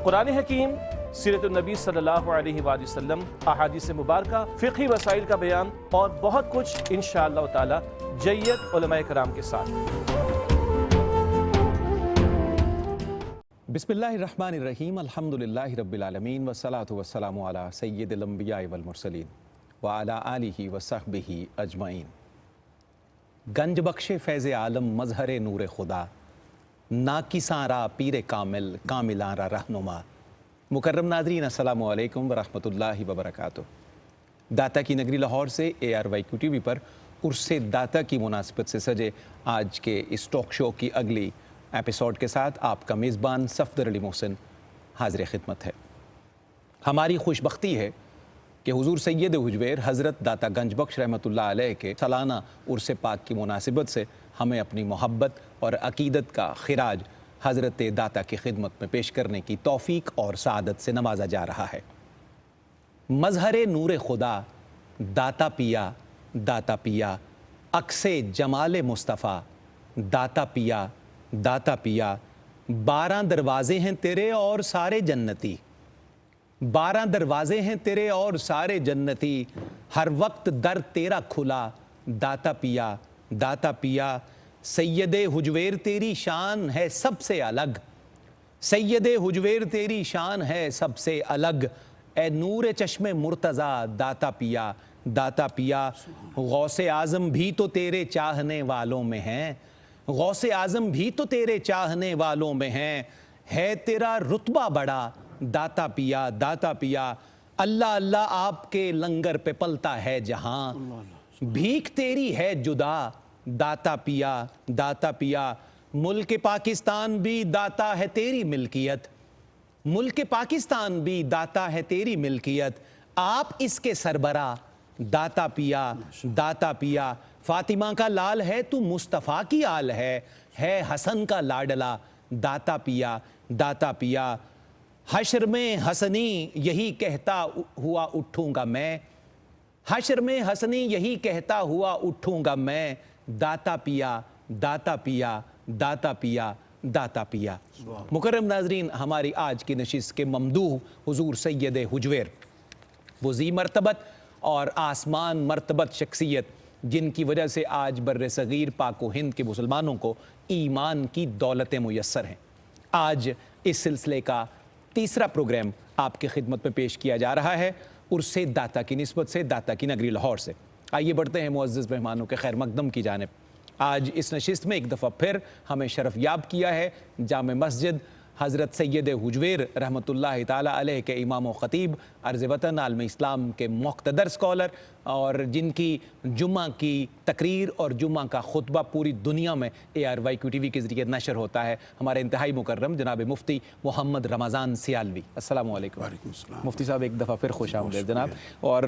قرآن حکیم، سیرت النبی صلی اللہ علیہ وآلہ وسلم، احادیث مبارکہ، فقہی مسائل کا بیان اور بہت کچھ انشاءاللہ تعالی جید علماء کرام کے ساتھ۔ بسم اللہ الرحمن الرحیم، الحمدللہ رب العالمین والصلاة والسلام علی سید الانبیاء والمرسلین وعلی آلہ وصحبہ اجمعین۔ گنج بخش فیض عالم مظہر نور خدا، ناکساں را پیر کامل کاملاں را رہنما۔ مکرم ناظرین السلام علیکم ورحمۃ اللہ وبرکاتہ۔ داتا کی نگری لاہور سے ARYQ TV پر عرس داتا کی مناسبت سے سجے آج کے اس ٹاک شو کی اگلی ایپیسوڈ کے ساتھ آپ کا میزبان صفدر علی محسن حاضر خدمت ہے۔ ہماری خوش بختی ہے کہ حضور سید حجویر حضرت داتا گنج بخش رحمۃ اللہ علیہ کے سالانہ عرس پاک کی مناسبت سے ہمیں اپنی محبت اور عقیدت کا خراج حضرت داتا کی خدمت میں پیش کرنے کی توفیق اور سعادت سے نوازا جا رہا ہے۔ مظہر نور خدا، داتا پیا، عکس جمال مصطفیٰ، داتا پیا، 12 دروازے ہیں تیرے اور سارے جنتی، 12 دروازے ہیں تیرے اور سارے جنتی، ہر وقت در تیرا کھلا، داتا پیا، سید حجویر تیری شان ہے سب سے الگ، سید حجویر تیری شان ہے سب سے الگ، اے نور چشم مرتضیٰ داتا پیا، غوث اعظم بھی تو تیرے چاہنے والوں میں ہیں، غوث اعظم بھی تو تیرے چاہنے والوں میں ہیں، ہے تیرا رتبہ بڑا داتا پیا، اللہ اللہ آپ کے لنگر پہ پلتا ہے جہاں، بھیک تیری ہے جدا داتا پیا، ملک پاکستان بھی داتا ہے تیری ملکیت، ملک پاکستان بھی داتا ہے تیری ملکیت، آپ اس کے سربراہ داتا پیا، فاطمہ کا لال ہے تو مصطفیٰ کی آل ہے حسن کا لاڈلا داتا پیا، حشر میں حسنی یہی کہتا ہوا اٹھوں گا میں، حشر میں حسنی یہی کہتا ہوا اٹھوں گا میں، داتا پیا۔ مکرم ناظرین، ہماری آج کی نشست کے ممدوح حضور سید حجویر، وہ ذی مرتبت اور آسمان مرتبت شخصیت جن کی وجہ سے آج بر صغیر پاک و ہند کے مسلمانوں کو ایمان کی دولتیں میسر ہیں۔ آج اس سلسلے کا تیسرا پروگرام آپ کی خدمت میں پیش کیا جا رہا ہے عرس داتا کی نسبت سے داتا کی نگری لاہور سے۔ آئیے بڑھتے ہیں معزز مہمانوں کے خیر مقدم کی جانب۔ آج اس نشست میں ایک دفعہ پھر ہمیں شرف یاب کیا ہے جامع مسجد حضرت سید حجویر رحمۃ اللہ تعالیٰ علیہ کے امام و خطیب عرض وطن عالم اسلام کے مقتدر اسکالر، اور جن کی جمعہ کی تقریر اور جمعہ کا خطبہ پوری دنیا میں ARYQ TV کے ذریعے نشر ہوتا ہے، ہمارے انتہائی مکرم جناب مفتی محمد رمضان سیالوی۔ السلام علیکم۔ وعلیکم السلام۔ مفتی صاحب ایک دفعہ پھر خوش آمدید جناب، اور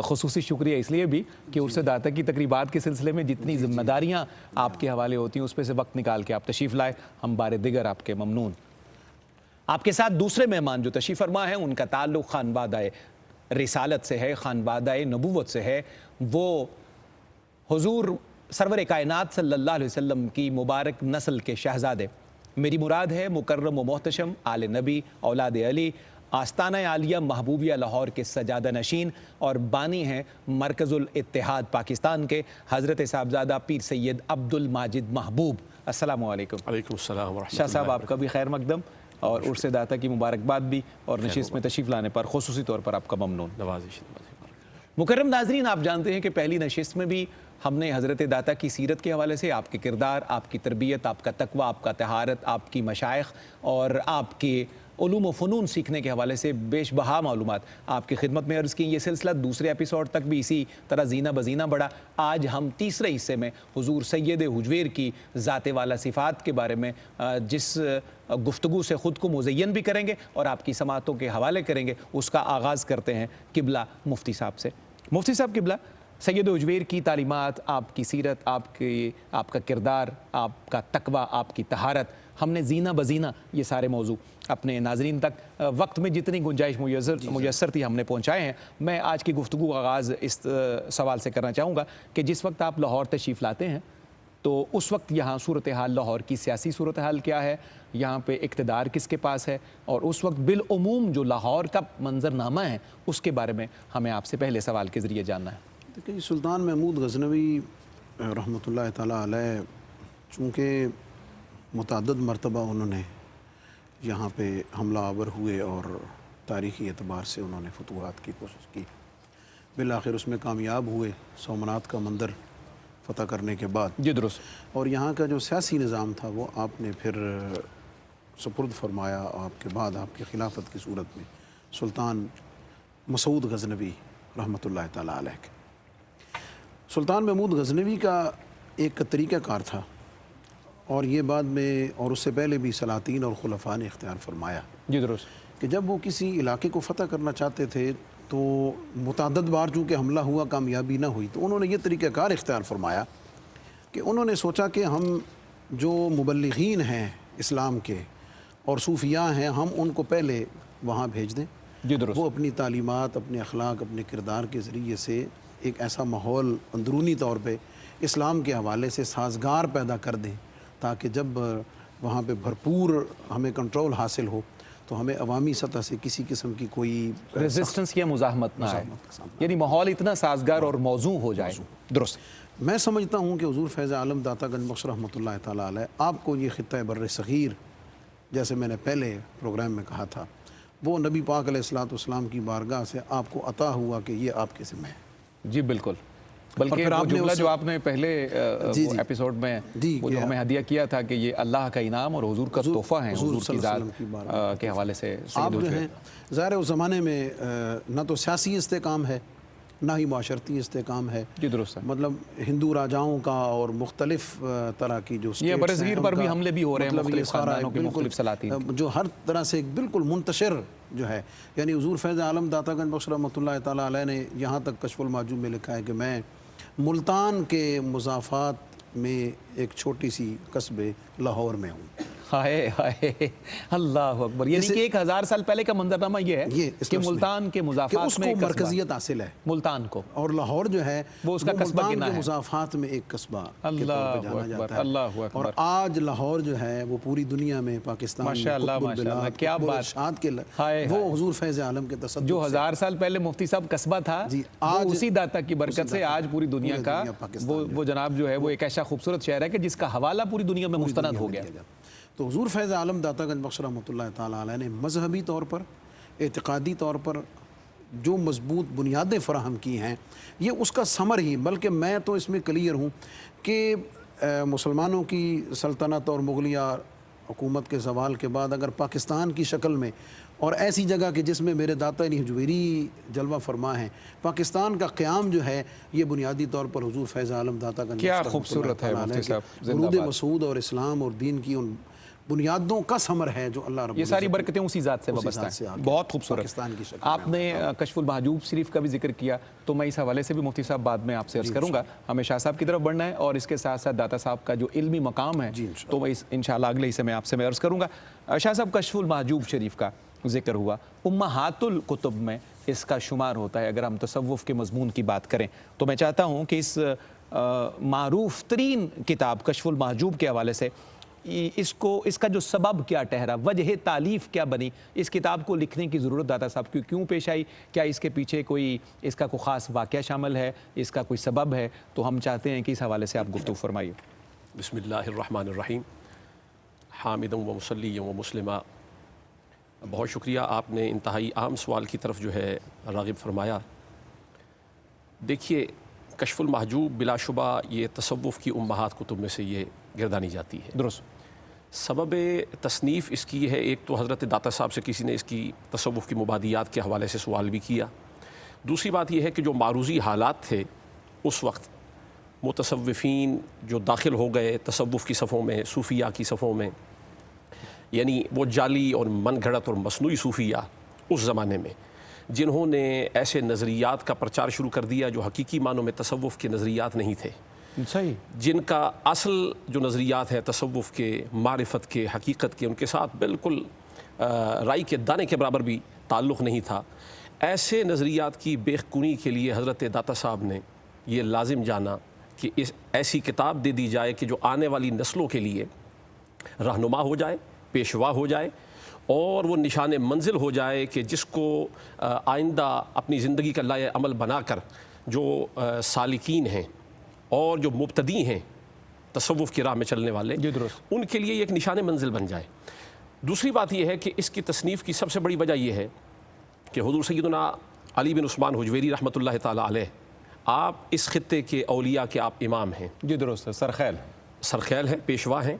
خصوصی شکریہ اس لیے بھی کہ عرس داتا کی تقریبات کے سلسلے میں جتنی ذمہ داریاں آپ کے حوالے ہوتی ہیں اس پہ سے وقت نکال کے آپ تشریف لائے، ہم بار دیگر آپ کے ممنون۔ آپ کے ساتھ دوسرے مہمان جو تشریف فرما ہیں ان کا تعلق خانوادہ رسالت سے ہے، خانوادہ نبوت سے ہے، وہ حضور سرور کائنات صلی اللہ علیہ وسلم کی مبارک نسل کے شہزادے، میری مراد ہے مکرم و محتشم آل نبی اولاد علی، آستانہ عالیہ محبوبیہ لاہور کے سجادہ نشین اور بانی ہیں مرکز الاتحاد پاکستان کے حضرت صاحبزادہ پیر سید عبد الماجد محبوب۔ السلام علیکم۔ علیکم السلام ورحمۃ اللہ۔ شاہ صاحب آپ کا بھی خیر مقدم اور عرس داتا کی مبارکباد بھی، اور نشست میں تشریف لانے پر خصوصی طور پر آپ کا ممنون۔ مکرم ناظرین، آپ جانتے ہیں کہ پہلی نشست میں بھی ہم نے حضرت داتا کی سیرت کے حوالے سے آپ کے کردار، آپ کی تربیت، آپ کا تقویٰ، آپ کا طہارت، آپ کی مشائخ اور آپ کے علوم و فنون سیکھنے کے حوالے سے بیش بہا معلومات آپ کی خدمت میں عرض کی۔ یہ سلسلہ دوسرے ایپیسوڈ تک بھی اسی طرح زینہ بزینہ بڑھا۔ آج ہم تیسرے حصے میں حضور سید حجویر کی ذات والا صفات کے بارے میں جس گفتگو سے خود کو مزین بھی کریں گے اور آپ کی سماعتوں کے حوالے کریں گے، اس کا آغاز کرتے ہیں قبلہ مفتی صاحب سے۔ مفتی صاحب قبلہ، سید حجویر کی تعلیمات، آپ کی سیرت، آپ کا کردار، آپ کا تقویٰ، آپ کی طہارت، ہم نے زینہ بزینہ یہ سارے موضوع اپنے ناظرین تک وقت میں جتنی گنجائش میسر تھی ہم نے پہنچائے ہیں۔ میں آج کی گفتگو کا آغاز اس سوال سے کرنا چاہوں گا کہ جس وقت آپ لاہور تشریف لاتے ہیں تو اس وقت یہاں صورتحال لاہور کی سیاسی صورتحال کیا ہے، یہاں پہ اقتدار کس کے پاس ہے، اور اس وقت بالعموم جو لاہور کا منظرنامہ ہے اس کے بارے میں ہمیں آپ سے پہلے سوال کے ذریعے جاننا ہے۔ دیکھیں سلطان محمود غزنوی رحمۃ اللہ تعالیٰ علیہ چونکہ متعدد مرتبہ انہوں نے یہاں پہ حملہ آور ہوئے اور تاریخی اعتبار سے انہوں نے فتوحات کی کوشش کی، بالآخر اس میں کامیاب ہوئے سومنات کا مندر فتح کرنے کے بعد۔ جی درست۔ اور یہاں کا جو سیاسی نظام تھا وہ آپ نے پھر سپرد فرمایا آپ کے بعد آپ کی خلافت کی صورت میں سلطان مسعود غزنوی رحمۃ اللہ تعالیٰ علیہ کے۔ سلطان محمود غزنوی کا ایک طریقہ کار تھا، اور یہ بعد میں اور اس سے پہلے بھی سلاطین اور خلفاء نے اختیار فرمایا جی درست۔ کہ جب وہ کسی علاقے کو فتح کرنا چاہتے تھے تو متعدد بار چونکہ حملہ ہوا کامیابی نہ ہوئی، تو انہوں نے یہ طریقہ کار اختیار فرمایا کہ انہوں نے سوچا کہ ہم جو مبلغین ہیں اسلام کے اور صوفیاء ہیں ہم ان کو پہلے وہاں بھیج دیں، جی درست۔ وہ اپنی تعلیمات، اپنے اخلاق، اپنے کردار کے ذریعے سے ایک ایسا ماحول اندرونی طور پہ اسلام کے حوالے سے سازگار پیدا کر دیں تاکہ جب وہاں پہ بھرپور ہمیں کنٹرول حاصل ہو تو ہمیں عوامی سطح سے کسی قسم کی کوئی ریزسٹنس یا مزاحمت نہ آئے، مزاحمت کا سامنا۔ یعنی ماحول اتنا سازگار اور موزوں ہو جائے۔ درست۔ میں سمجھتا ہوں کہ حضور فیض عالم داتا گنج بخش رحمۃ اللہ تعالیٰ علیہ آپ کو یہ خطہ بر صغیر، جیسے میں نے پہلے پروگرام میں کہا تھا، وہ نبی پاک علیہ الصلوۃ والسلام کی بارگاہ سے آپ کو عطا ہوا کہ یہ آپ کے ذمہ ہے۔ جی بالکل، بلکہ وہ جملہ جو آپ نے پہلے ایپیسوڈ میں وہ جو ہمیں ہدیہ کیا تھا کہ یہ اللہ کا انعام اور حضور کا تحفہ ہے، حضور کی ذات کے حوالے سے آپ جو ہیں ظاہر اس زمانے میں نہ تو سیاسی استحکام ہے نہ ہی معاشرتی استحکام ہے۔ جی درست ہے۔ مطلب ہندو راجاؤں کا اور مختلف طرح کی جو یہ برصغیر پر بھی حملے بھی ہو رہے ہیں، مختلف خاندانوں کے مختلف سلاطین جو ہر طرح سے ایک بالکل منتشر جو ہے، یعنی حضور فیض عالم داتا گنج بخش رحمۃ اللہ تعالیٰ علیہ نے یہاں تک کشف المعجوب میں لکھا ہے کہ میں ملتان کے مضافات میں ایک چھوٹی سی قصبے لاہور میں ہوں۔ ہائے ہائے اللہ اکبر، یعنی کہ 1000 سال پہلے کا منظرنامہ یہ ہے کہ ملتان کے مضافات میں اس کو مرکزیت حاصل ہے ملتان کو، اور لاہور جو ہے وہ اس کا قصبہ ملتان کے مضافات میں ایک قصبہ کے طور پہ جانا جاتا ہے۔ اللہ اکبر۔ اور آج لاہور جو ہے وہ پوری دنیا میں پاکستان کیا بات، وہ حضور فیض عالم کے تصدق جو 1000 سال پہلے مفتی صاحب قصبہ تھا، اسی داتا کی برکت سے آج پوری دنیا کا وہ جناب جو ہے وہ ایک ایسا خوبصورت شہر ہے کہ جس کا حوالہ پوری دنیا میں مستند ہو گیا۔ تو حضور فیض عالم داتا گنج بخش رحمۃ اللہ تعالیٰ علیہ نے مذہبی طور پر، اعتقادی طور پر جو مضبوط بنیادیں فراہم کی ہیں، یہ اس کا ثمر ہی، بلکہ میں تو اس میں کلیئر ہوں کہ مسلمانوں کی سلطنت اور مغلیہ حکومت کے زوال کے بعد اگر پاکستان کی شکل میں اور ایسی جگہ کہ جس میں میرے داتا علی حجویری جلوہ فرما ہیں، پاکستان کا قیام جو ہے یہ بنیادی طور پر حضور فیض عالم داتا گنج کیا خوبصورت ہے مفتی صاحب، ورود مسعود اور اسلام اور دین کی ان بنیادوں کا ثمر ہے جو اللہ رب یہ ساری برکتیں اسی ذات سے وابستہ ہیں۔ بہت خوبصورت۔ آپ نے کشف المحجوب شریف کا بھی ذکر کیا، تو میں اس حوالے سے بھی مفتی صاحب بعد میں آپ سے عرض کروں گا، ہمیں شاہ صاحب کی طرف بڑھنا ہے اور اس کے ساتھ ساتھ داتا صاحب کا جو علمی مقام ہے تو میں انشاءاللہ اگلے حصے میں آپ سے میں عرض کروں گا۔ شاہ صاحب کشف المحجوب شریف کا ذکر ہوا، امہات الکتب میں اس کا شمار ہوتا ہے۔ اگر ہم تصوف کے مضمون کی بات کریں تو میں چاہتا ہوں کہ اس معروف ترین کتاب کشف المحجوب کے حوالے سے اس کا جو سبب کیا ٹھہرا، وجہ تالیف کیا بنی، اس کتاب کو لکھنے کی ضرورت داتا صاحب کیوں پیش آئی، کیا اس کے پیچھے اس کا کوئی خاص واقعہ شامل ہے، اس کا کوئی سبب ہے، تو ہم چاہتے ہیں کہ اس حوالے سے آپ گفتگو فرمائیے۔ بسم اللہ الرحمن الرحیم، حامدا و مصلیا و مسلما۔ بہت شکریہ، آپ نے انتہائی اہم سوال کی طرف جو ہے راغب فرمایا۔ دیکھیے کشف المحجوب بلا شبہ یہ تصوف کی امہات کتب میں سے یہ گردانی جاتی ہے۔ درست۔ سبب تصنیف اس کی ہے، ایک تو حضرت داتا صاحب سے کسی نے اس کی تصوف کی مبادیات کے حوالے سے سوال بھی کیا، دوسری بات یہ ہے کہ جو معروضی حالات تھے اس وقت، متصوفین جو داخل ہو گئے تصوف کی صفوں میں، صوفیہ کی صفوں میں، یعنی وہ جعلی اور من گھڑت اور مصنوعی صوفیہ اس زمانے میں، جنہوں نے ایسے نظریات کا پرچار شروع کر دیا جو حقیقی معنوں میں تصوف کے نظریات نہیں تھے، صحیح، جن کا اصل جو نظریات ہے تصوف کے، معرفت کے، حقیقت کے، ان کے ساتھ بالکل رائی کے دانے کے برابر بھی تعلق نہیں تھا، ایسے نظریات کی بیخ کنی کے لیے حضرت داتا صاحب نے یہ لازم جانا کہ ایسی کتاب دے دی جائے کہ جو آنے والی نسلوں کے لیے رہنما ہو جائے، پیشوا ہو جائے، اور وہ نشان منزل ہو جائے کہ جس کو آئندہ اپنی زندگی کا لائحہ عمل بنا کر جو سالکین ہیں اور جو مبتدی ہیں تصوف کی راہ میں چلنے والے، ان کے لیے ایک نشان منزل بن جائے۔ دوسری بات یہ ہے کہ اس کی تصنیف کی سب سے بڑی وجہ یہ ہے کہ حضور سیدنا علی بن عثمان حجویری رحمۃ اللہ تعالیٰ علیہ، آپ اس خطے کے اولیاء کے آپ امام ہیں، جی درست ہے، سرخیل ہیں، پیشوا ہیں۔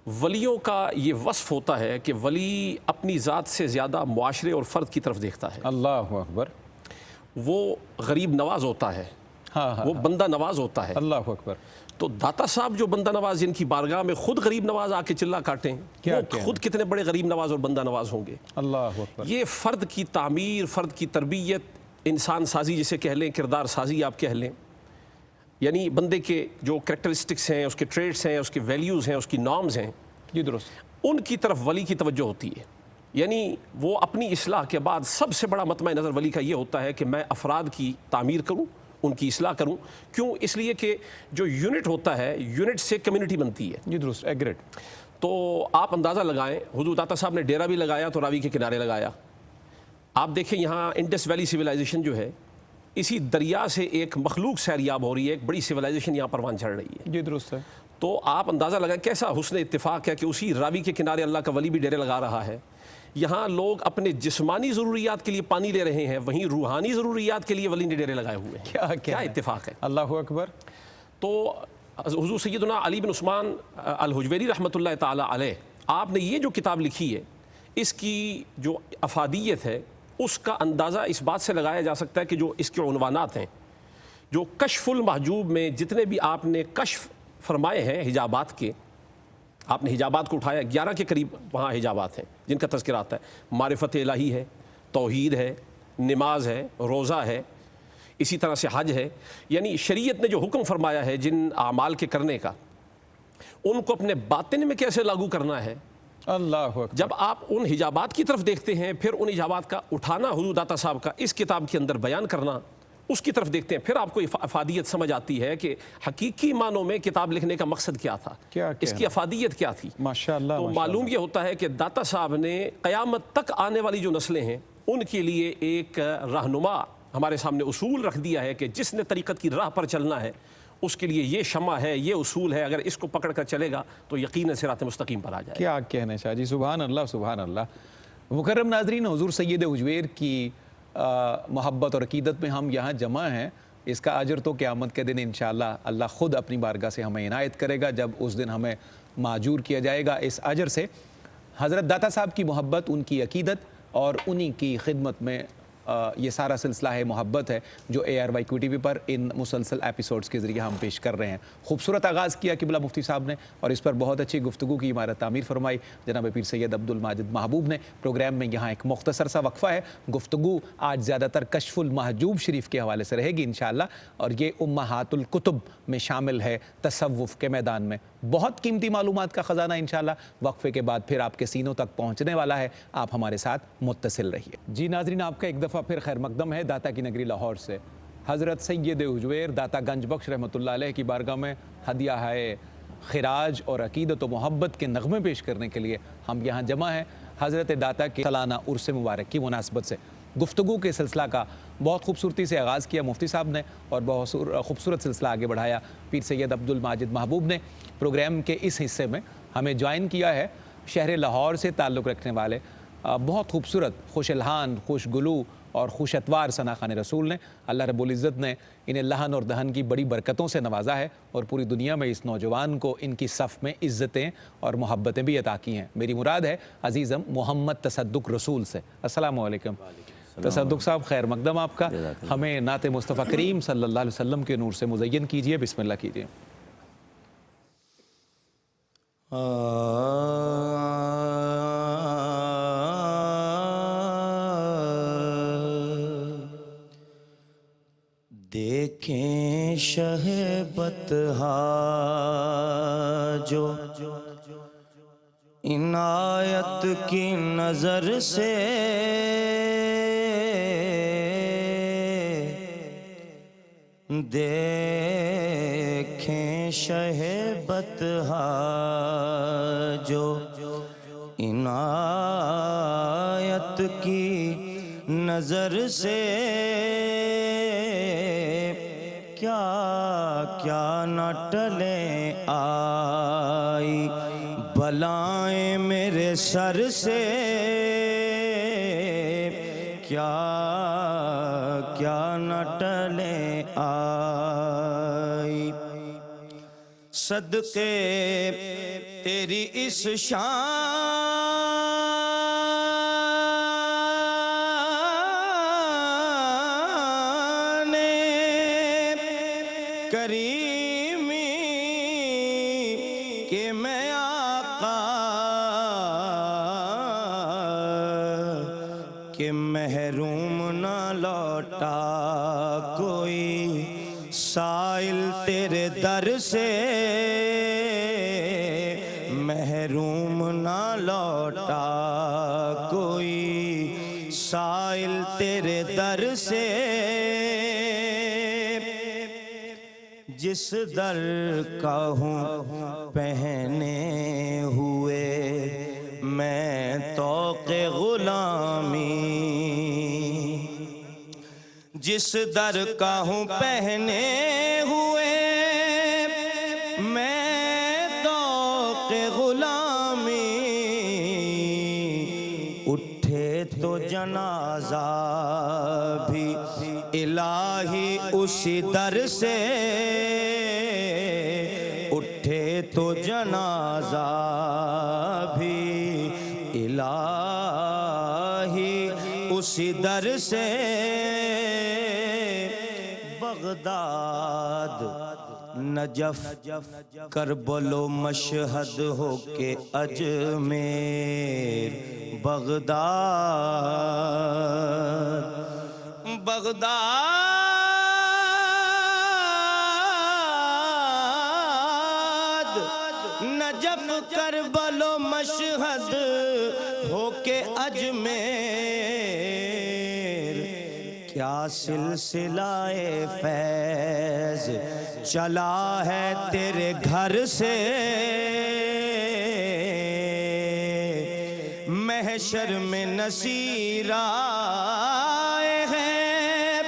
ولیوں کا یہ وصف ہوتا ہے کہ ولی اپنی ذات سے زیادہ معاشرے اور فرد کی طرف دیکھتا ہے، اللہ اکبر، وہ غریب نواز ہوتا ہے، ہاں، وہ بندہ نواز ہوتا ہے۔ اللہ اکبر۔ تو داتا صاحب جو بندہ نواز جن کی بارگاہ میں خود غریب نواز آ کے چلا کاٹیں، وہ خود کتنے بڑے غریب نواز اور بندہ نواز ہوں گے۔ اللہ اکبر۔ یہ فرد کی تعمیر، فرد کی تربیت، انسان سازی جسے کہہ لیں، کردار سازی آپ کہہ لیں، یعنی بندے کے جو کریکٹرسٹکس ہیں، اس کے ٹریٹس ہیں، اس کے ویلیوز ہیں، اس کی نارمز ہیں، جی درست، ان کی طرف ولی کی توجہ ہوتی ہے۔ یعنی وہ اپنی اصلاح کے بعد سب سے بڑا مطمع نظر ولی کا یہ ہوتا ہے کہ میں افراد کی تعمیر کروں، ان کی اصلاح کروں۔ کیوں؟ اس لیے کہ جو یونٹ ہوتا ہے، یونٹ سے کمیونٹی بنتی ہے۔ جی درست، ایگریڈ۔ تو آپ اندازہ لگائیں، حضور داتا صاحب نے ڈیرا بھی لگایا تو راوی کے کنارے لگایا۔ آپ دیکھیں یہاں انڈس ویلی سویلائزیشن جو ہے، اسی دریا سے ایک مخلوق سیریاب ہو رہی ہے، ایک بڑی سویلائزیشن یہاں پروان چڑھ رہی ہے۔ جی درست ہے۔ تو آپ اندازہ لگائیں کیسا حسن اتفاق ہے کہ اسی راوی کے کنارے اللہ کا ولی بھی ڈیرے لگا رہا ہے۔ یہاں لوگ اپنے جسمانی ضروریات کے لیے پانی لے رہے ہیں، وہیں روحانی ضروریات کے لیے ولی نے ڈیرے لگائے ہوئے ہیں۔ کیا اتفاق ہے! اللہ اکبر۔ تو حضور سیدنا علی بن عثمان الحجویری رحمۃ اللہ تعالیٰ علیہ، آپ نے یہ جو کتاب لکھی ہے، اس کی جو افادیت ہے، اس کا اندازہ اس بات سے لگایا جا سکتا ہے کہ جو اس کے عنوانات ہیں، جو کشف المحجوب میں جتنے بھی آپ نے کشف فرمائے ہیں حجابات کے، آپ نے حجابات کو اٹھایا، 11 کے قریب وہاں حجابات ہیں جن کا تذکرہ آتا ہے۔ معرفت الہی ہے، توحید ہے، نماز ہے، روزہ ہے، اسی طرح سے حج ہے۔ یعنی شریعت نے جو حکم فرمایا ہے جن اعمال کے کرنے کا، ان کو اپنے باطن میں کیسے لاگو کرنا ہے۔ اللہ اکبر۔ جب آپ ان حجابات کی طرف دیکھتے ہیں، پھر ان حجابات کا اٹھانا حضور داتا صاحب کا اس کتاب کے اندر بیان کرنا، اس کی طرف دیکھتے ہیں، پھر آپ کو افادیت سمجھ آتی ہے کہ حقیقی معنوں میں کتاب لکھنے کا مقصد کیا تھا، اس کی افادیت کیا تھی۔ ماشاءاللہ۔ تو معلوم یہ ہوتا ہے کہ داتا صاحب نے قیامت تک آنے والی جو نسلیں ہیں، ان کے لیے ایک رہنما ہمارے سامنے اصول رکھ دیا ہے کہ جس نے طریقت کی راہ پر چلنا ہے، اس کے لیے یہ شمع ہے، یہ اصول ہے، اگر اس کو پکڑ کر چلے گا تو یقیناً صراط مستقیم پر آ جائے۔ کیا کہنے شاہ جی، سبحان اللہ، سبحان اللہ۔ مکرم ناظرین، حضور سید حجویر کی محبت اور عقیدت میں ہم یہاں جمع ہیں، اس کا اجر تو قیامت کے دن انشاءاللہ اللہ خود اپنی بارگاہ سے ہمیں عنایت کرے گا، جب اس دن ہمیں معجور کیا جائے گا اس اجر سے۔ حضرت داتا صاحب کی محبت، ان کی عقیدت اور انہی کی خدمت میں یہ سارا سلسلہ ہے محبت ہے، جو ARYQ TV پر ان مسلسل ایپیسوڈز کے ذریعے ہم پیش کر رہے ہیں۔ خوبصورت آغاز کیا قبلہ مفتی صاحب نے، اور اس پر بہت اچھی گفتگو کی عمارت تعمیر فرمائی جناب پیر سید عبد الماجد محبوب نے۔ پروگرام میں یہاں ایک مختصر سا وقفہ ہے، گفتگو آج زیادہ تر کشف المحجوب شریف کے حوالے سے رہے گی انشاءاللہ، اور یہ امہات الکتب میں شامل ہے تصوف کے میدان میں۔ بہت قیمتی معلومات کا خزانہ انشاءاللہ وقفے کے بعد پھر آپ کے سینوں تک پہنچنے والا ہے، آپ ہمارے ساتھ متصل رہیے۔ جی ناظرین، آپ کا ایک دفعہ پھر خیر مقدم ہے داتا کی نگری لاہور سے۔ حضرت سید حجویر داتا گنج بخش رحمۃ اللہ علیہ کی بارگاہ میں ہدیہ ہے خراج اور عقیدت و محبت کے نغمے پیش کرنے کے لیے ہم یہاں جمع ہیں۔ حضرت داتا کے سالانہ عرس مبارک کی مناسبت سے گفتگو کے سلسلہ کا بہت خوبصورتی سے آغاز کیا مفتی صاحب نے، اور بہت خوبصورت سلسلہ آگے بڑھایا پیر سید عبد الماجد محبوب نے۔ پروگرام کے اس حصے میں ہمیں جوائن کیا ہے شہر لاہور سے تعلق رکھنے والے بہت خوبصورت، خوش الحان، خوش گلو اور خوش اتوار ثنا خوان رسول نے۔ اللہ رب العزت نے انہیں لہن اور دہن کی بڑی برکتوں سے نوازا ہے، اور پوری دنیا میں اس نوجوان کو ان کی صف میں عزتیں اور محبتیں بھی عطا کی ہیں۔ میری مراد ہے عزیزم محمد تصدق رسول سے۔ السلام علیکم تصدق صاحب، خیر مقدم آپ کا۔ ہمیں نعت مصطفیٰ کریم صلی اللہ علیہ وسلم کے نور سے مزین کیجئے، بسم اللہ کیجئے۔ دیکھیں شہ بطحا جو عنایت کی نظر سے دیکھیں شہ بطحا جو عنایت کی نظر سے کیا کیا نہ ٹلیں آئی بلائیں میرے سر سے کیا کیا نہ ٹلیں آئی صدقے تیری اس شان کریمی کہ میں آقا کہ محروم نہ لوٹا کوئی سائل تیرے در سے محروم نہ لوٹا کوئی سائل تیرے در سے جس در کا ہوں پہنے ہوئے میں طوق غلامی جس در کا ہوں پہنے ہوئے میں طوق غلامی اٹھے تو جنازہ بھی الہی اسی در سے اٹھے تو جنازہ بھی الہی اسی در سے بغداد نجف کربل و مشہد ہو کے اجمیر بغداد نجف کربل و مشہد ہو کے اجمیر کیا سلسلہ فیض چلا ہے تیرے گھر سے محشر میں نصیر آئے ہیں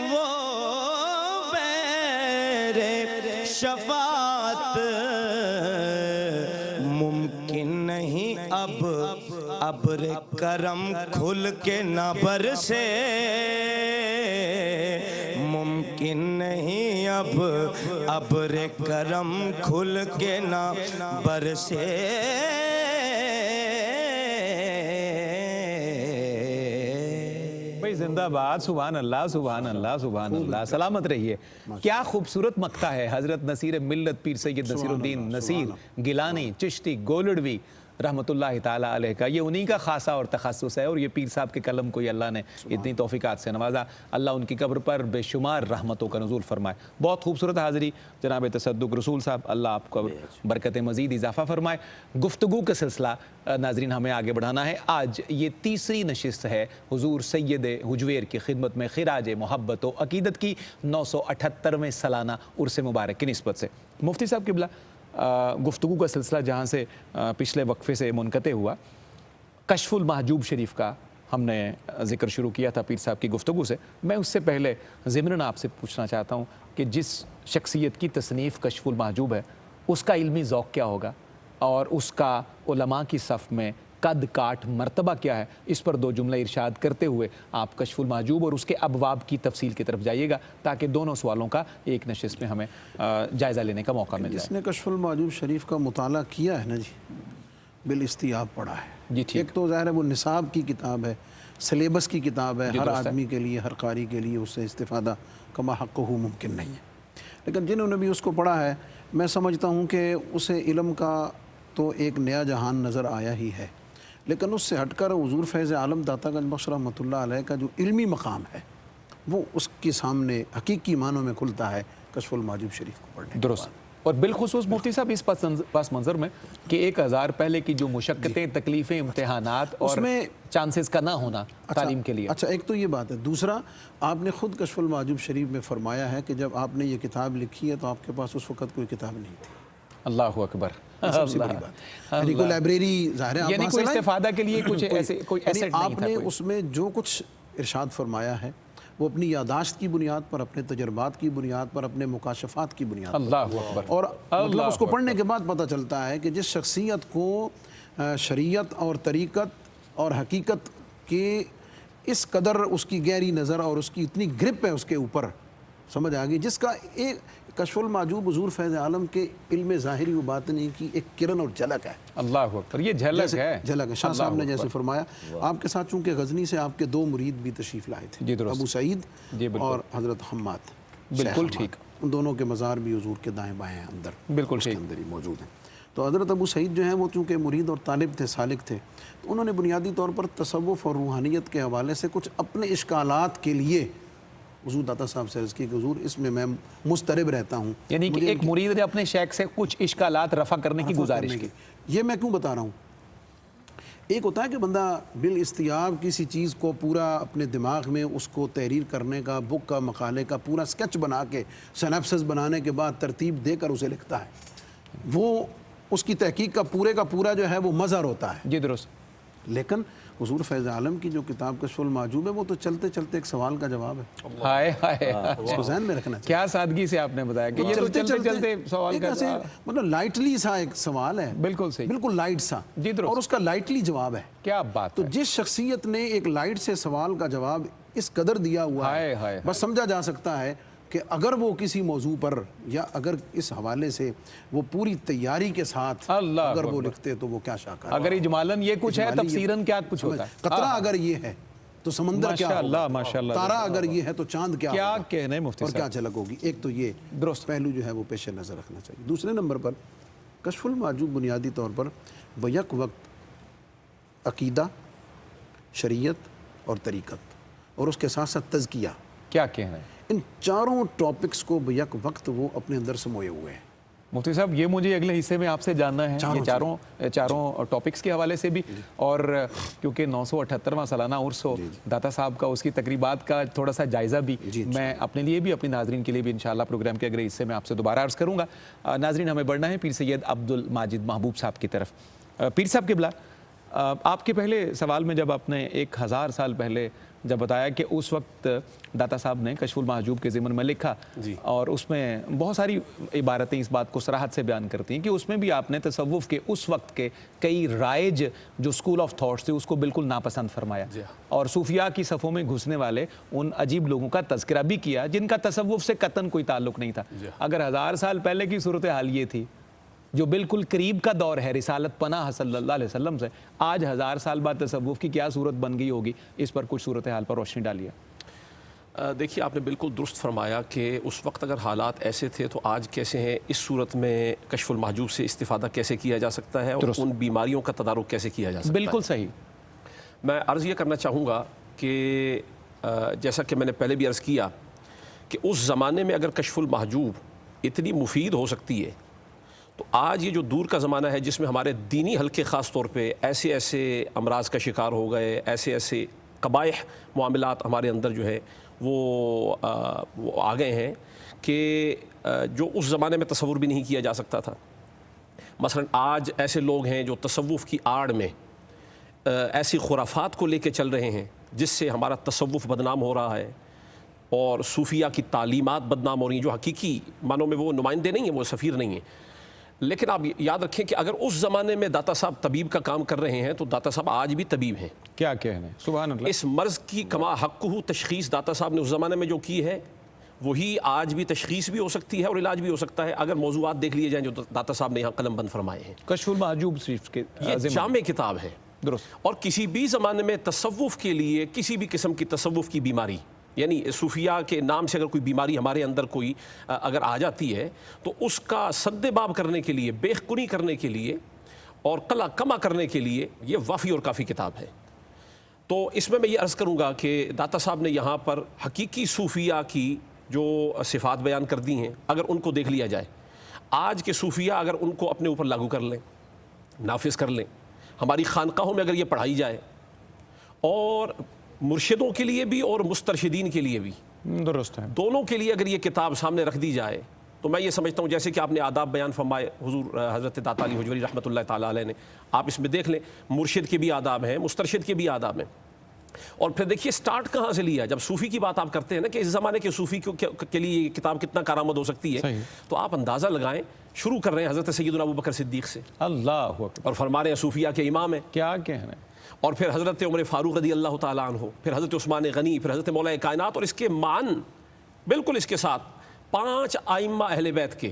وہ بیر شفاعت ممکن نہیں اب ابر کرم کھل کے نہ برسے ممکن نہیں اب ابر کرم کھل کے نہ برسے زندہ باد سبحان اللہ سبحان اللہ سبحان اللہ سلامت رہیے کیا خوبصورت مقطع ہے حضرت نصیر ملت پیر سید نصیر الدین نصیر گیلانی چشتی گولڑوی رحمت اللہ تعالیٰ علیہ کا یہ انہی کا خاصہ اور تخصص ہے اور یہ پیر صاحب کے قلم کو یہ اللہ نے اتنی توفیقات سے نوازا اللہ ان کی قبر پر بے شمار رحمتوں کا نزول فرمائے بہت خوبصورت حاضری جناب تصدق رسول صاحب اللہ آپ کو برکت مزید اضافہ فرمائے گفتگو کا سلسلہ ناظرین ہمیں آگے بڑھانا ہے آج یہ تیسری نشست ہے حضور سید حجویر کی خدمت میں خراج محبت و عقیدت کی 978ویں سالانہ عرس مبارک کی نسبت سے مفتی صاحب قبلہ گفتگو کا سلسلہ جہاں سے پچھلے وقفے سے منقطع ہوا کشف المحجوب شریف کا ہم نے ذکر شروع کیا تھا پیر صاحب کی گفتگو سے میں اس سے پہلے ضمناً آپ سے پوچھنا چاہتا ہوں کہ جس شخصیت کی تصنیف کشف المحجوب ہے اس کا علمی ذوق کیا ہوگا اور اس کا علماء کی صف میں قد کاٹ مرتبہ کیا ہے اس پر دو جملہ ارشاد کرتے ہوئے آپ کشف المحجوب اور اس کے ابواب کی تفصیل کی طرف جائیے گا تاکہ دونوں سوالوں کا ایک نشست میں ہمیں جائزہ لینے کا موقع مل جائے جس نے کشف المحجوب شریف کا مطالعہ کیا ہے نا جی بالاستیاب پڑھا ہے جی ٹھیک ایک تو ظاہر ہے وہ نصاب کی کتاب ہے سلیبس کی کتاب ہے ہر آدمی کے لیے ہر قاری کے لیے اس سے استفادہ کما حقہ ممکن نہیں ہے لیکن جنہوں نے بھی اس کو پڑھا ہے میں سمجھتا ہوں کہ اسے علم کا تو ایک نیا جہان نظر آیا ہی ہے لیکن اس سے ہٹ کر حضور فیض عالم داتا گنج بخش رحمۃ اللہ علیہ کا جو علمی مقام ہے وہ اس کے سامنے حقیقی معنوں میں کھلتا ہے کشف المحجوب شریف کو پڑھنے کے بعد اور بالخصوص مفتی صاحب اس پس منظر میں کہ 1000 پہلے کی جو مشقتیں، تکلیفیں، امتحانات اور چانسز کا نہ ہونا تعلیم کے لیے. اچھا، ایک تو یہ بات ہے. دوسرا، آپ نے خود کشف المحجوب شریف میں فرمایا ہے کہ جب آپ نے یہ کتاب لکھی ہے تو آپ کے پاس اس وقت کوئی کتاب نہیں تھی. اللہ اکبر. سب سے بڑی بات یعنی کوئی لائبریری ظاہر ہے، یعنی کوئی استفادہ کے لیے کچھ ایسے کوئی ایسٹ نہیں تھا. آپ نے اس میں جو کچھ ارشاد فرمایا ہے وہ اپنی یاداشت کی بنیاد پر، اپنے تجربات کی بنیاد پر، اپنے مکاشفات کی بنیاد پر. اللہ اکبر. اور مطلب اس کو پڑھنے کے بعد پتہ چلتا ہے کہ جس شخصیت کو شریعت اور طریقت اور حقیقت کے اس قدر اس کی گہری نظر اور اس کی اتنی گرپ ہے اس کے اوپر، سمجھ آ گئی، جس کا ایک کشف المحجوب حضور فیض عالم کے علم ظاہری و باطنی کی ایک کرن اور جھلک ہے. اللہ اکبر. یہ جھلک ہے. جھلک ہے. شاہ صاحب نے جیسے فرمایا، آپ کے ساتھ چونکہ غزنی سے آپ کے 2 مرید بھی تشریف لائے تھے، ابو سعید اور حضرت حماد. بالکل ٹھیک. ان دونوں کے مزار بھی حضور کے دائیں بائیں اندر بالکل ٹھیک اندر ہی موجود ہیں. تو حضرت ابو سعید جو ہیں وہ چونکہ مرید اور طالب تھے، سالک تھے، تو انہوں نے بنیادی طور پر تصوف اور روحانیت کے حوالے سے کچھ اپنے اشکالات کے لیے حضور داتا صاحب سے عرض کی کہ حضور اس میں مضطرب رہتا ہوں. یعنی کہ ایک مرید نے اپنے شیخ سے کچھ اشکالات رفع کرنے کی گزارش کی. یہ میں کیوں بتا رہا ہوں؟ ایک ہوتا ہے کہ بندہ بالاستیاب کسی چیز کو پورا اپنے دماغ میں اس کو تحریر کرنے کا، بک کا، مقالے کا پورا سکیچ بنا کے، سینپسس بنانے کے بعد ترتیب دے کر اسے لکھتا ہے. وہ اس کی تحقیق کا پورا جو ہے وہ مظہر ہوتا ہے. جی درست. لیکن حضور فیض عالم کی جو کتاب کشف المحجوب ہے وہ تو چلتے چلتے ایک سوال کا جواب ہے. ہائے ہائے. اس کو ذہن میں رکھنا چاہیے. کیا سادگی سے آپ نے بتایا کہ یہ چلتے چلتے سوال کا مطلب لائٹلی سا ایک سوال ہے. بالکل صحیح. بالکل لائٹ سا. جی درست. اور اس کا لائٹلی جواب ہے. کیا بات. تو جس شخصیت نے ایک لائٹ سے سوال کا جواب اس قدر دیا ہوا ہے، بس سمجھا جا سکتا ہے کہ اگر وہ کسی موضوع پر یا اگر اس حوالے سے وہ پوری تیاری کے ساتھ اگر وہ لکھتے تو وہ کیا شاکر. اگر اجمالاً یہ کچھ ہے، تفسیراً کیا کچھ ہوتا ہے. قطرہ اگر یہ ہے تو سمندر کیا ہوگا، ماشاءاللہ. تارا اگر یہ ہے تو چاند کیا ہوگا، کہنے مفتی اور کیا جھلک ہوگی. ایک تو یہ درست پہلو جو ہے وہ پیش نظر رکھنا چاہیے. دوسرے نمبر پر کشف المحجوب بنیادی طور پر بیک وقت عقیدہ، شریعت اور طریقت اور اس کے ساتھ ساتھ تزکیہ، کیا کہنا ہے، ان چاروں ٹاپکس کو بیک وقت وہ اپنے اندر سموئے ہوئے ہیں. مفتی صاحب یہ مجھے اگلے حصے میں آپ سے جاننا ہے یہ چاروں ٹاپکس کے حوالے سے بھی، اور کیونکہ 978واں سالانہ عرس ہو داتا صاحب کا، اس کی تقریبات کا تھوڑا سا جائزہ بھی میں اپنے لیے بھی اپنی ناظرین کے لیے بھی انشاءاللہ پروگرام کے اگلے حصے میں آپ سے دوبارہ عرض کروں گا. ناظرین ہمیں بڑھنا ہے پیر سید عبد الماجد محبوب صاحب کی طرف. پیر صاحب قبلہ، آپ کے پہلے سوال میں جب آپ نے 1000 سال پہلے جب بتایا کہ اس وقت داتا صاحب نے کشف المحجوب کے ضمن میں لکھا، اور اس میں بہت ساری عبارتیں اس بات کو صراحت سے بیان کرتی ہیں کہ اس میں بھی آپ نے تصوف کے اس وقت کے کئی رائج جو اسکول آف تھاٹس تھے اس کو بالکل ناپسند فرمایا، اور صوفیاء کی صفوں میں گھسنے والے ان عجیب لوگوں کا تذکرہ بھی کیا جن کا تصوف سے قطعاً کوئی تعلق نہیں تھا. اگر 1000 سال پہلے کی صورتحال یہ تھی جو بالکل قریب کا دور ہے رسالت پناہ صلی اللہ علیہ وسلم سے، آج 1000 سال بعد تصوف کی کیا صورت بن گئی ہوگی، اس پر کچھ صورتحال پر روشنی ڈالیے. دیکھیے آپ نے بالکل درست فرمایا کہ اس وقت اگر حالات ایسے تھے تو آج کیسے ہیں. اس صورت میں کشف المحجوب سے استفادہ کیسے کیا جا سکتا ہے اور ان بیماریوں کا تدارک کیسے کیا جا سکتا ہے. بالکل صحیح. میں عرض یہ کرنا چاہوں گا کہ جیسا کہ میں نے پہلے بھی عرض کیا کہ اس زمانے میں اگر کشف المحجوب اتنی مفید ہو سکتی ہے تو آج یہ جو دور کا زمانہ ہے جس میں ہمارے دینی حلقے خاص طور پہ ایسے ایسے امراض کا شکار ہو گئے، ایسے ایسے قبائح معاملات ہمارے اندر جو ہے وہ آ گئے ہیں کہ جو اس زمانے میں تصور بھی نہیں کیا جا سکتا تھا. مثلا آج ایسے لوگ ہیں جو تصوف کی آڑ میں ایسی خرافات کو لے کے چل رہے ہیں جس سے ہمارا تصوف بدنام ہو رہا ہے اور صوفیہ کی تعلیمات بدنام ہو رہی ہیں جو حقیقی معنوں میں وہ نمائندے نہیں ہیں، وہ سفیر نہیں ہیں. لیکن آپ یاد رکھیں کہ اگر اس زمانے میں داتا صاحب طبیب کا کام کر رہے ہیں تو داتا صاحب آج بھی طبیب ہیں. کیا کہنا ہے، سبحان اللہ. اس مرض کی کما حقہ تشخیص داتا صاحب نے اس زمانے میں جو کی ہے وہی آج بھی تشخیص بھی ہو سکتی ہے اور علاج بھی ہو سکتا ہے اگر موضوعات دیکھ لیے جائیں جو داتا صاحب نے یہاں قلم بند فرمائے ہیں. کشف المحجوب شریف کے یہ جامع کتاب ہے. درست. اور کسی بھی زمانے میں تصوف کے لیے کسی بھی قسم کی تصوف کی بیماری، یعنی صوفیہ کے نام سے اگر کوئی بیماری ہمارے اندر کوئی اگر آ جاتی ہے تو اس کا سد باب کرنے کے لیے، بیخ کنی کرنے کے لیے اور قلع کما کرنے کے لیے یہ وافی اور کافی کتاب ہے. تو اس میں یہ عرض کروں گا کہ داتا صاحب نے یہاں پر حقیقی صوفیہ کی جو صفات بیان کر دی ہیں اگر ان کو دیکھ لیا جائے، آج کے صوفیہ اگر ان کو اپنے اوپر لاگو کر لیں، نافذ کر لیں، ہماری خانقاہوں میں اگر یہ پڑھائی جائے، اور مرشدوں کے لیے بھی اور مسترشدین کے لیے بھی، درست ہے، دونوں کے لیے اگر یہ کتاب سامنے رکھ دی جائے، تو میں یہ سمجھتا ہوں جیسے کہ آپ نے آداب بیان فرمائے حضور حضرت داتا علی حجویری رحمۃ اللہ تعالیٰ علیہ نے، آپ اس میں دیکھ لیں مرشد کے بھی آداب ہیں، مسترشد کے بھی آداب ہیں. اور پھر دیکھیے سٹارٹ کہاں سے لیا. جب صوفی کی بات آپ کرتے ہیں نا کہ اس زمانے کے صوفی کے لیے یہ کتاب کتنا کارآمد ہو سکتی ہے، تو آپ اندازہ لگائیں شروع کر رہے ہیں حضرت سیدنا ابو بکر صدیق سے، اللہ اکبر، اور فرما رہے ہیں صوفیہ کے امام ہیں، کیا کہنا ہے. اور پھر حضرت عمر فاروق رضی اللہ تعالیٰ عنہ، پھر حضرت عثمان غنی، پھر حضرت مولا کائنات، اور اس کے مان بالکل اس کے ساتھ 5 ائمہ اہل بیت کے،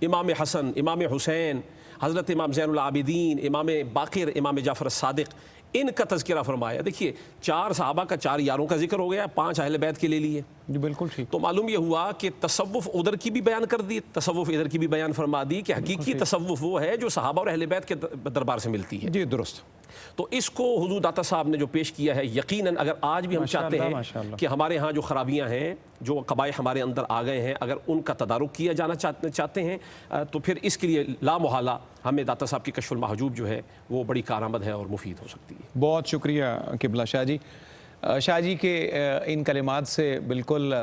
امام حسن، امام حسین، حضرت امام زین العابدین، امام باقر، امام جعفر الصادق، ان کا تذکرہ فرمایا. دیکھیے 4 صحابہ کا 4 یاروں کا ذکر ہو گیا، 5 اہل بیت کے لے لیے. جی بالکل ٹھیک. تو معلوم یہ ہوا کہ تصوف ادھر کی بھی بیان کر دی، تصوف ادھر کی بھی بیان فرما دی کہ حقیقی تصوف وہ ہے جو صحابہ اور اہل بیت کے دربار سے ملتی ہے. جی درست. تو اس کو حضور داتا صاحب نے جو پیش کیا ہے، یقیناً اگر آج بھی ہم چاہتے ہیں کہ ہمارے ہاں جو خرابیاں ہیں، جو قبائح ہمارے اندر آ گئے ہیں، اگر ان کا تدارک کیا جانا چاہتے ہیں، تو پھر اس کے لیے لا محالہ ہمیں داتا صاحب کی کشف المحجوب جو ہے وہ بڑی کارآمد ہے اور مفید ہو سکتی ہے. بہت شکریہ قبلہ شاہ جی. شاہ جی کے ان کلمات سے بالکل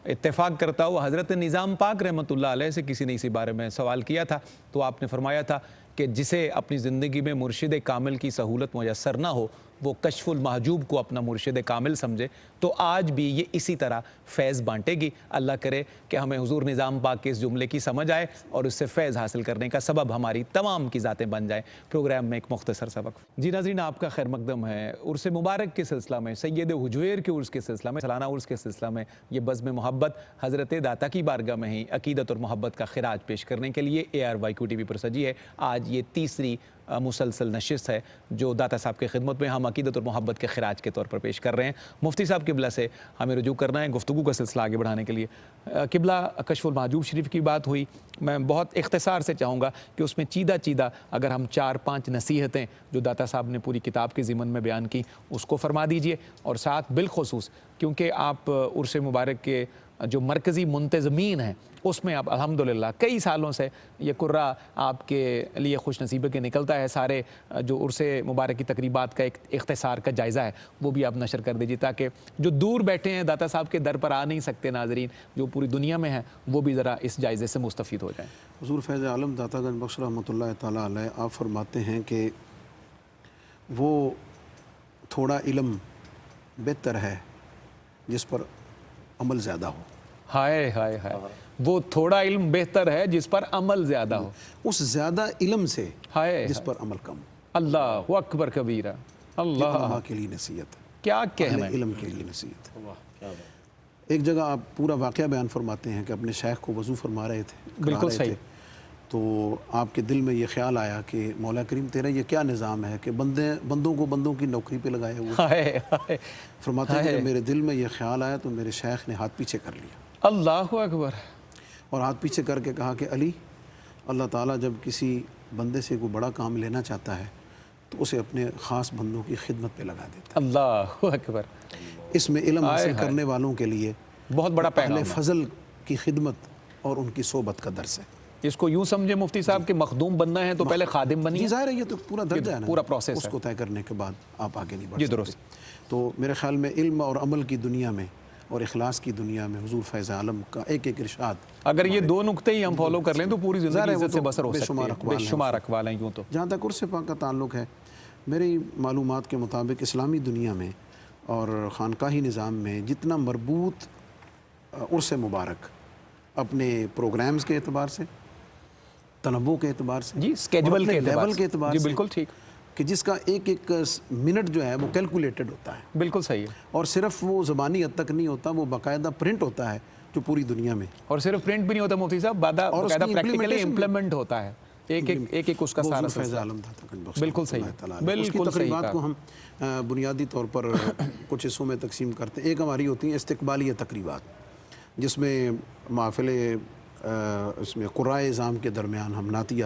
اتفاق کرتا ہوا حضرت نظام پاک رحمۃ اللہ علیہ سے کسی نے اسی بارے میں سوال کیا تھا، تو آپ نے فرمایا تھا کہ جسے اپنی زندگی میں مرشد کامل کی سہولت میسر نہ ہو وہ کشف المحجوب کو اپنا مرشد کامل سمجھے. تو آج بھی یہ اسی طرح فیض بانٹے گی. اللہ کرے کہ ہمیں حضور نظام پاک کے اس جملے کی سمجھ آئے اور اس سے فیض حاصل کرنے کا سبب ہماری تمام کی ذاتیں بن جائیں. پروگرام میں ایک مختصر سبق. جی ناظرین، آپ کا خیر مقدم ہے. عرس مبارک کے سلسلہ میں، سید حجویر کے عرس کے سلسلہ میں، سالانہ عرس کے سلسلہ میں یہ بزم محبت حضرت داتا کی بارگاہ میں ہی عقیدت اور محبت کا خراج پیش کرنے کے لیے ARYQ TV پر سجی ہے. آج یہ تیسری مسلسل نشست ہے جو داتا صاحب کے خدمت میں ہم عقیدت اور محبت کے خراج کے طور پر پیش کر رہے ہیں. مفتی صاحب قبلہ سے ہمیں رجوع کرنا ہے گفتگو کا سلسلہ آگے بڑھانے کے لیے. قبلہ کشف المحجوب شریف کی بات ہوئی، میں بہت اختصار سے چاہوں گا کہ اس میں چیدہ اگر ہم 4-5 نصیحتیں جو داتا صاحب نے پوری کتاب کے ضمن میں بیان کی اس کو فرما دیجئے، اور ساتھ بالخصوص کیونکہ آپ عرس مبارک کے جو مرکزی منتظمین ہیں اس میں آپ الحمدللہ کئی سالوں سے یہ قرہ آپ کے لیے خوش نصیبہ کے نکلتا ہے. سارے جو عرس مبارک کی تقریبات کا ایک اختصار کا جائزہ ہے وہ بھی آپ نشر کر دیجیے تاکہ جو دور بیٹھے ہیں داتا صاحب کے در پر آ نہیں سکتے ناظرین، جو پوری دنیا میں ہیں، وہ بھی ذرا اس جائزے سے مستفید ہو جائیں. حضور فیض عالم داتا گنج بخش رحمۃ اللہ تعالیٰ علیہ آپ فرماتے ہیں کہ وہ تھوڑا علم بہتر ہے جس پر عمل زیادہ ہو. ہائے ہائے ہائے، وہ تھوڑا علم بہتر ہے جس پر عمل زیادہ ہو، اس زیادہ علم سے ہائے جس پر عمل کم. اللہ اکبر کبیرہ. اللہ علماء کے لیے نصیحت ہے، کیا کہنا اہل ہے. علم کے لیے نصیحت ہے. ایک جگہ آپ پورا واقعہ بیان فرماتے ہیں کہ اپنے شیخ کو وضو فرما رہے تھے، بالکل صحیح. تو آپ کے دل میں یہ خیال آیا کہ مولا کریم تیرا یہ کیا نظام ہے کہ بندوں کو بندوں کی نوکری پہ لگائے ہوئے. ہائے ہائے. فرماتے ہیں کہ جب میرے دل میں یہ خیال آیا تو میرے شیخ نے ہاتھ پیچھے کر لیا، اللہ اکبر، اور ہاتھ پیچھے کر کے کہا کہ علی، اللہ تعالیٰ جب کسی بندے سے کوئی بڑا کام لینا چاہتا ہے تو اسے اپنے خاص بندوں کی خدمت پہ لگا دیتا ہے. اللہ اکبر. اس میں علم حاصل کرنے والوں کے لیے بہت بڑا پیغام اہل ہے. فضل کی خدمت اور ان کی صحبت کا درس ہے. اس کو یوں سمجھے مفتی صاحب کہ مخدوم بننا ہے تو پہلے خادم بنیے. جی ظاہر ہے، یہ تو پورا درجہ ہے نا، پورا پروسیس اس ہے. کو طے کرنے کے بعد آپ آگے نہیں بڑھ جی سکتے. درست. تو میرے خیال میں علم اور عمل کی دنیا میں اور اخلاص کی دنیا میں حضور فیض عالم کا ایک ایک ارشاد، اگر یہ 2 نقطے ہی ہم فالو کر لیں تو پوری زندگی عزت سے بسر ہو بے سکتی شمار ہے. اقوال بے ہیں شمار اقوال ہیں. یوں تو جہاں تک عرس پاک کا تعلق ہے، میری معلومات کے مطابق اسلامی دنیا میں اور خانقاہی نظام میں جتنا مربوط عرس مبارک اپنے پروگرامز کے اعتبار سے، تنوع کے اعتبار سے، جی اسکیجول کے لیول کے اعتبار جی سے، بالکل ٹھیک، کہ جس کا ایک ایک منٹ جو ہے وہ کیلکولیٹڈ ہوتا ہے، بالکل صحیح ہے. اور صرف وہ زبانی حد تک نہیں ہوتا، وہ باقاعدہ پرنٹ ہوتا ہے جو پوری دنیا میں. اور صرف پرنٹ بھی نہیں ہوتا مفتی صاحب، باقاعدہ پریکٹیکلی امپلیمنٹ ہوتا ہے. ایک ایک اس کا سارا فیض عالم داتا گنج بخش بالکل صحیح، اس کی تقریبات کو ہم بنیادی طور پر کچھ حصوں میں تقسیم کرتے ہیں. ایک ہماری ہوتی ہیں استقبالیہ تقریبات، جس میں محافل اس میں قرائے اعظام کے درمیان ہم نعتیہ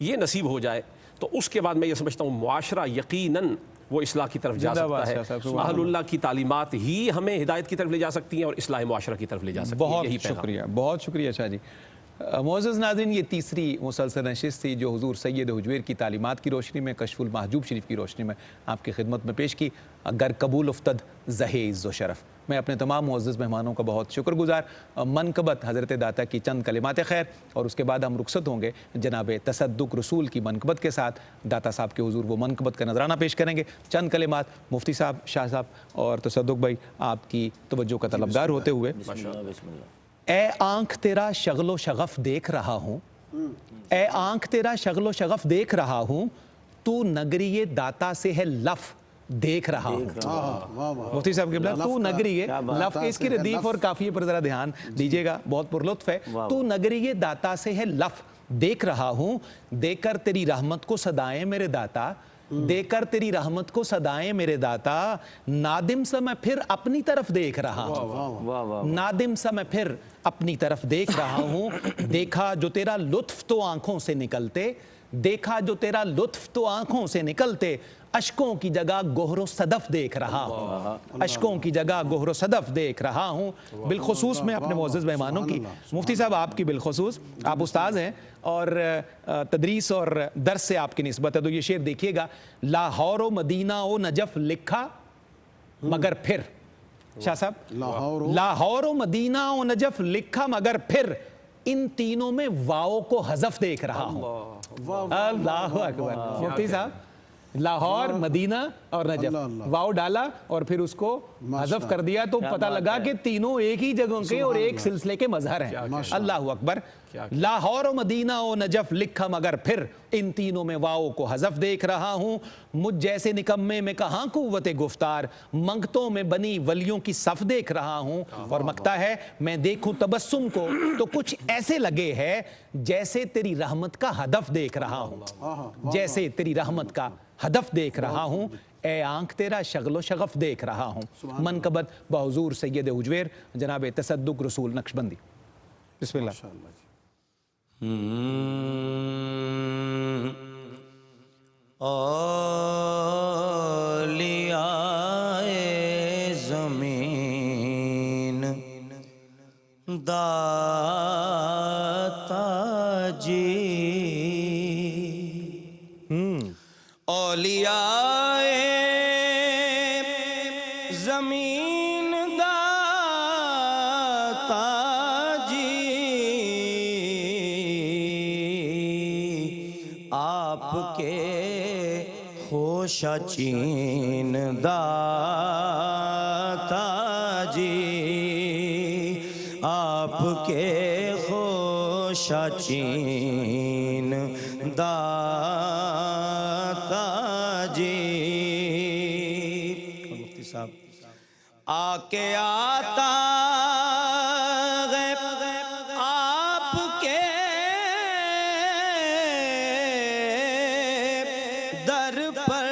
یہ نصیب ہو جائے تو اس کے بعد میں یہ سمجھتا ہوں معاشرہ یقیناً وہ اصلاح کی طرف جا سکتا ہے. اہل اللہ کی تعلیمات ہی ہمیں ہدایت کی طرف لے جا سکتی ہیں اور اصلاح معاشرہ کی طرف لے جا سکتی ہیں. یہی پیغام. بہت شکریہ شاہ جی. معزز ناظرین، یہ تیسری مسلسل نشست تھی جو حضور سید حجویر کی تعلیمات کی روشنی میں، کشف المحجوب شریف کی روشنی میں آپ کی خدمت میں پیش کی. اگر قبول افتد زہے عز و شرف. میں اپنے تمام معزز مہمانوں کا بہت شکر گزار. منقبت حضرت داتا کی چند کلمات خیر اور اس کے بعد ہم رخصت ہوں گے جناب تصدق رسول کی منقبت کے ساتھ. داتا صاحب کے حضور وہ منقبت کا نذرانہ پیش کریں گے. چند کلمات مفتی صاحب، شاہ صاحب اور تصدق بھائی آپ کی توجہ کا طلبگار ہوتے ہوئے. اے آنکھ تیرا شغل و شغف دیکھ رہا ہوں، اے آنکھ تیرا شغل و شغف دیکھ رہا ہوں، تو نگری داتا سے ہے لف دیکھ رہا ہوں. مفتی صاحب قبلہ، تو نگری لف، اس کی ردیف اور قافیے پر ذرا دھیان دیجئے گا، بہت پرلطف ہے. تو نگری داتا سے ہے لف دیکھ رہا ہوں، دے کر تیری رحمت کو صدائیں میرے داتا، دے کر تیری رحمت کو صدائیں میرے داتا، نادم سا میں پھر اپنی طرف دیکھ رہا ہوں، نادم سا میں پھر اپنی طرف دیکھ رہا ہوں. دیکھا جو تیرا لطف تو آنکھوں سے نکلتے، دیکھا جو تیرا لطف تو آنکھوں سے نکلتے، اشکوں کی جگہ گوہر و صدف دیکھ رہا ہوں، اشکوں کی جگہ گوہر و صدف دیکھ رہا ہوں. بالخصوص میں اپنے معزز مہمانوں کی، مفتی صاحب آپ کی بالخصوص، آپ استاذ ہیں اور تدریس اور درس سے آپ کی نسبت ہے، تو یہ شعر دیکھیے گا. لاہور و مدینہ و نجف لکھا مگر پھر، شاہ صاحب، لاہور و مدینہ و نجف لکھا مگر پھر ان تینوں میں واؤ کو حذف دیکھ رہا ہوں. اللہ اکبر. مفتی صاحب، لاہور، مدینہ اور نجف، واؤ ڈالا اور پھر اس کو حذف کر دیا تو پتہ لگا کہ تینوں ایک ہی جگہوں کے اور ایک سلسلے کے مظہر ہیں. اللہ اکبر. لاہور و مدینہ و نجف لکھا مگر پھر ان تینوں میں واؤ کو حذف دیکھ رہا ہوں. مجھ جیسے نکمے میں کہاں قوت گفتار، منگتوں میں بنی ولیوں کی صف دیکھ رہا ہوں. اور مکتا ہے میں دیکھوں تبسم کو تو کچھ ایسے لگے ہے جیسے تیری رحمت کا ہدف دیکھ رہا ہوں، جیسے تیری رحمت کا ہدف دیکھ رہا ہوں. اے آنکھ تیرا شغل و شغف دیکھ رہا ہوں. منقبت بحضور سید حجویر جناب تصدق رسول نقشبندی. بسم اللہ. اولیاء زمین داتا جی، اولیاء زمین داتا جی، آپ کے خوشا چین داتا جی، آپ کے خوشا چین داتا جی. مفتی صاحب، آ کے آتا غیب آپ کے در پر،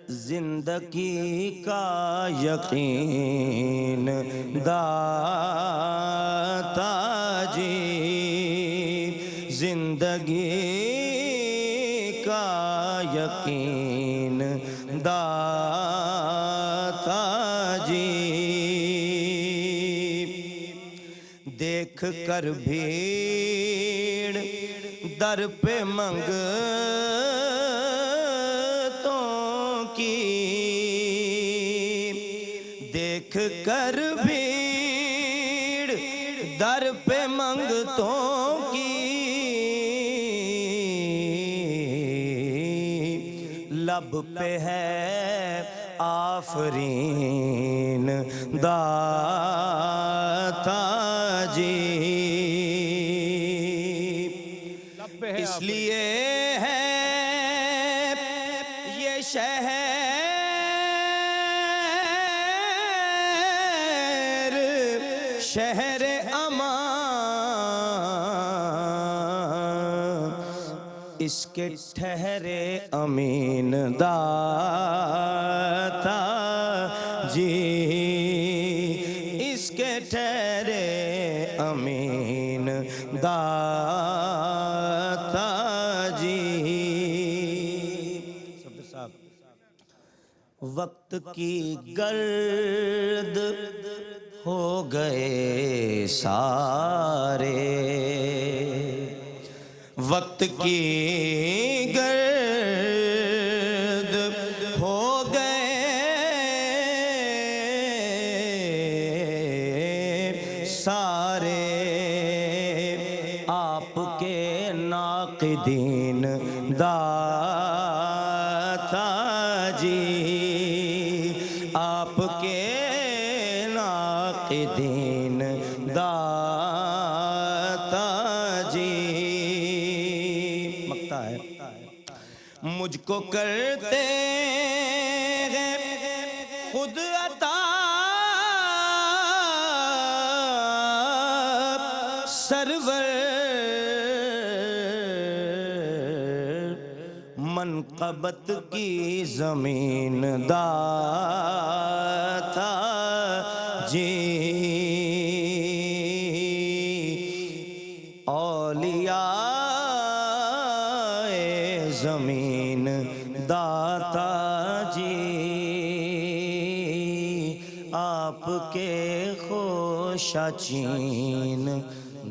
زندگی کا یقین داتا جی، زندگی کا یقین داتا جی. دیکھ کر بھیڑ در پہ منگتوں کی، دیکھ کر بھیڑ در پہ منگتوں کی، لب پہ ہے آفرین داتا جی. اس لیے ہے یہ شہر شہر امان، اس کے ٹھہرے امین داتا جی، اس کے ٹھہرے امین وقت کی گرد ہو گئے سارے، وقت کی گرد ہو گئے سارے، آپ کے ناقدین داتا جی، آپ کے ناقدین داتا جی، مقطع ہے، مجھ کو کرتے ہیں خود عطا سرور، منقبت کی زمین داتا جی، اولیاء زمین داتا جی، آپ کے خوشاچین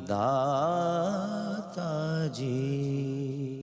داتا جی۔